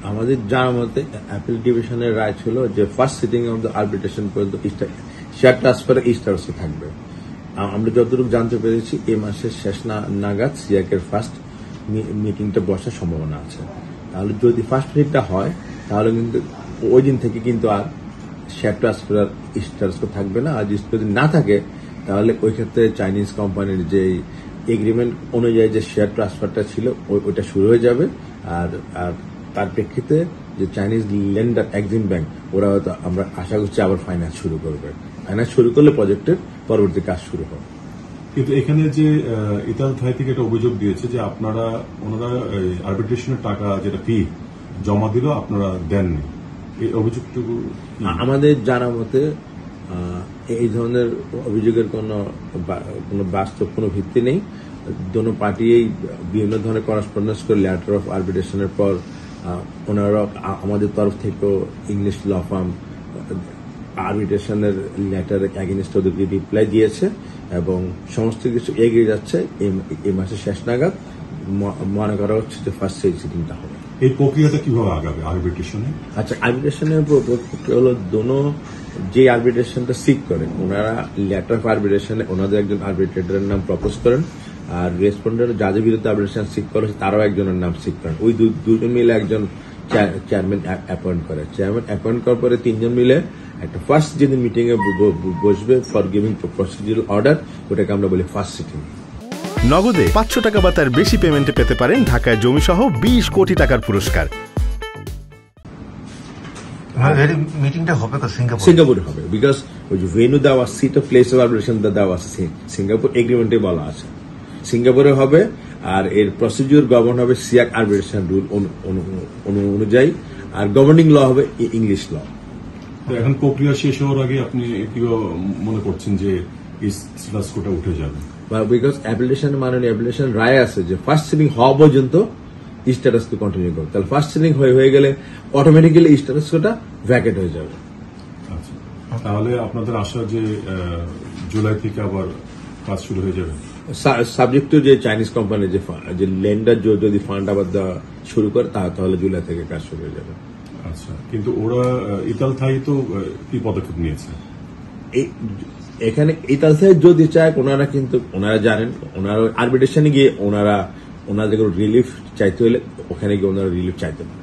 আমাদের জানার মতে অ্যাপিল ডিভিশনের রায় ছিল যে first sitting of the arbitration পর্যন্ত শেয়ার ট্রান্সফারে ইস্টারসে থাকবে। আমরা যতটুকু জানতে পেরেছি এই মাসের শেষ নাগাদ সিয়াকের ফার্স্ট মিটিংটা বসার সম্ভাবনা আছে। তাহলে যদি ফার্স্ট মিটিংটা হয় তাহলে কিন্তু ওই দিন থেকে কিন্তু আর শেয়ার ট্রান্সফার ইস্টারসে থাকবে না। আর যদি না থাকে তাহলে ওই ক্ষেত্রে চাইনিজ কোম্পানির যে এগ্রিমেন্ট অনুযায়ী যে শেয়ার ট্রান্সফারটা ছিল ওইটা শুরু হয়ে যাবে। আর তার প্রেক্ষিতে যে চাইনিজ লেন্ডার এক্সিম ব্যাংক ওরা হয়তো আমরা আশা করছি আবার ফাইন্যান্স শুরু করবে। ফাইন্যান্স শুরু করলে প্রজেক্টের পরবর্তী কাজ শুরু হবে। কিন্তু এখানে যে ইতাল থাই থেকে একটা অভিযোগ দিয়েছে যে ওনারা আরবিট্রেশনের টাকা যেটা ফি জমা দিল আপনারা দেননি, এই অভিযোগটুকু আমাদের জানা মতে এই ধরনের অভিযোগের কোনো বাস্তব কোনো ভিত্তি নেই। দোনো পার্টি বিভিন্ন ধরনের করেসপন্ডেন্স করে লেটার অফ আরবিট্রেশনের পর ওনারা আমাদের তরফ থেকেও ইংলিশ ল ফার্ম আরবিট্রেশনের লেটার এগেইনস্ট ওদেরকে রিপ্লাই দিয়েছে এবং সমস্ত কিছু এগিয়ে যাচ্ছে। এই মাসের শেষ নাগাদ মনে করা হচ্ছে যে ফার্স্ট সিটিংটা হবে। এই প্রক্রিয়াটা কিভাবে আগাবে আরবিট্রেশনে? আচ্ছা, আরবিট্রেশনের প্রক্রিয়া হলো দোনো যে আরবিট্রেশনটা সিক করে ওনারা লেটার অফ আরবিট্রেশনে ওনাদের একজন আরবিট্রেটরের নাম প্রপোজ করেন, আর রেসপন্ডেন্ট যাদের বিরুদ্ধে আরবিট্রেশন সিক করেছে তারাও একজনের নাম সিক করেন। ওই দুজন মিলে একজন চেয়ারম্যান অ্যাপয়েন্ট করে। চেয়ারম্যান অ্যাপয়েন্ট করার পরে তিনজন মিলে একটা ফার্স্ট যেদিন মিটিং এ বসবে ফর গিভিং প্রসিডিউরাল অর্ডার, ওটাকে আমরা বলি ফার্স্ট সিটিং। নগদে 500 টাকা বা তার বেশি পেমেন্টে পেতে পারেন ঢাকায় জমি সহ 20 কোটি টাকার পুরস্কার। মিটিংটা হবে তো সিঙ্গাপুরে হবে, বিকজ ওই যে ভেন্যু দেওয়া seat of place of arbitration দেওয়া আছে সিঙ্গাপুর এগ্রিমেন্টে বলা আছে সিঙ্গাপুরে হবে। আর এর প্রসিডিউর গভর্ন হবে সিয়াক আরবিট্রেশন রুল অনুযায়ী, আর গভর্নিং ল হবে ইংলিশ ল। এখন প্রক্রিয়া শেষ হওয়ার আগে আপনি কি মনে করছেন যে স্ট্যাটাসকোটা উঠে যাবে? বিকজ অ্যাপ্লিকেশন রায় আছে যে ফার্স্ট সিটিং হওয়া পর্যন্ত স্ট্যাটাসকো কন্টিনিউ করবে। তাহলে ফার্স্ট সিটিং হয়ে গেলে অটোমেটিক্যালি স্ট্যাটাসকোটা ভ্যাকেট হয়ে যাবে। আচ্ছা, তাহলে আপনাদের আশা যে জুলাই থেকে আবার কাজ শুরু হয়ে যাবে, সাবজেক্ট টু যে চাইনিজ কোম্পানি যে লেন্ডার যদি ফান্ড আবার দেওয়া শুরু করে তাহলে জুলাই থেকে কাজ শুরু হয়ে যাবে। আচ্ছা, কিন্তু ওরা ইতাল থাই তো কি পদক্ষেপ নিয়েছে? এখানে ইতাল থাই যদি চায় ওনারা জানেন, ওনারা আরবিট্রেশনে গিয়ে ওনাদের রিলিফ চাইতে হলে ওখানে গিয়ে ওনারা রিলিফ চাইতে পারেন।